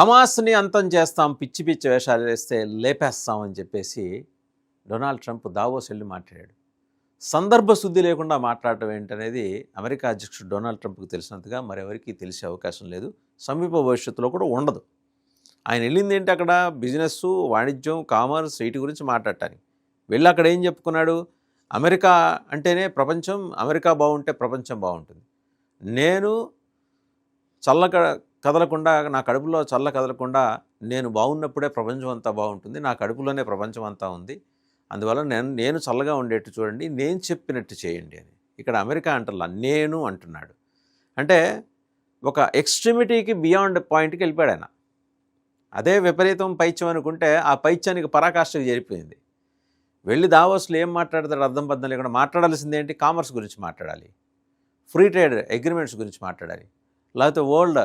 హమాస్ని అంతం చేస్తాం, పిచ్చి పిచ్చి వేషాలు వేస్తే లేపేస్తాం అని చెప్పేసి డొనాల్డ్ ట్రంప్ దావోస్ వెళ్ళి మాట్లాడాడు. సందర్భ శుద్ధి లేకుండా మాట్లాడటం ఏంటనేది అమెరికా అధ్యక్షుడు డొనాల్డ్ ట్రంప్కి తెలిసినంతగా మరెవరికి తెలిసే అవకాశం లేదు, సమీప భవిష్యత్తులో కూడా ఉండదు. ఆయన వెళ్ళింది ఏంటి, అక్కడ బిజినెస్, వాణిజ్యం, కామర్స్ వీటి గురించి మాట్లాడటానికి వెళ్ళి అక్కడ ఏం చెప్పుకున్నాడు, అమెరికా అంటేనే ప్రపంచం, అమెరికా బాగుంటే ప్రపంచం బాగుంటుంది, నేను కదలకుండా, నా కడుపులో చల్ల కదలకుండా నేను బాగున్నప్పుడే ప్రపంచం అంతా బాగుంటుంది, నా కడుపులోనే ప్రపంచం అంతా ఉంది, అందువల్ల నేను చల్లగా ఉండేట్టు చూడండి, నేను చెప్పినట్టు చేయండి అని. ఇక్కడ అమెరికా అంటల్లా, నేను అంటున్నాడు. అంటే ఒక ఎక్స్ట్రీమిటీకి బియాండ్ పాయింట్కి వెళ్ళిపోయాడు ఆయన. అదే విపరీతం పైత్యం అనుకుంటే ఆ పైత్యానికి పరాకాష్ఠకు చేరిపోయింది. వెళ్ళి దావోస్లో ఏం మాట్లాడతాడు, అర్థం పద్ధం లేకుండా. మాట్లాడాల్సింది ఏంటి, కామర్స్ గురించి మాట్లాడాలి, ఫ్రీ ట్రేడ్ అగ్రిమెంట్స్ గురించి మాట్లాడాలి, లేకపోతే వరల్డ్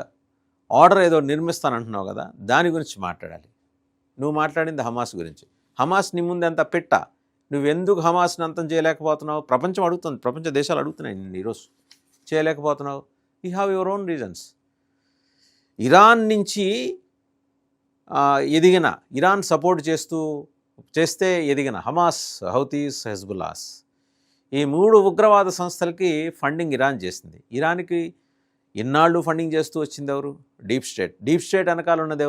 ఆర్డర్ ఏదో నిర్మిస్తానంటున్నావు కదా దాని గురించి మాట్లాడాలి. నువ్వు మాట్లాడింది హమాస్ గురించి. హమాస్ నీ ముందు ఎంత పెట్ట, నువ్వెందుకు హమాస్ని అంతం చేయలేకపోతున్నావు? ప్రపంచం అడుగుతుంది, ప్రపంచ దేశాలు అడుగుతున్నాయి నిన్ను ఈరోజు, చేయలేకపోతున్నావు. You have your own reasons. Iran నుంచి ఎదిగిన, ఇరాన్ సపోర్ట్ చేస్తే ఎదిగిన హమాస్, హౌతీస్, హెజ్బుల్లాస్, ఈ 3 ఉగ్రవాద సంస్థలకి ఫండింగ్ ఇరాన్ చేసింది. ఇరాన్కి ఇన్నాళ్ళు ఫండింగ్ చేస్తూ వచ్చింది ఎవరు? Deep state. డీప్ స్టేట్ వెనకాల ఉన్నది ఎవరు?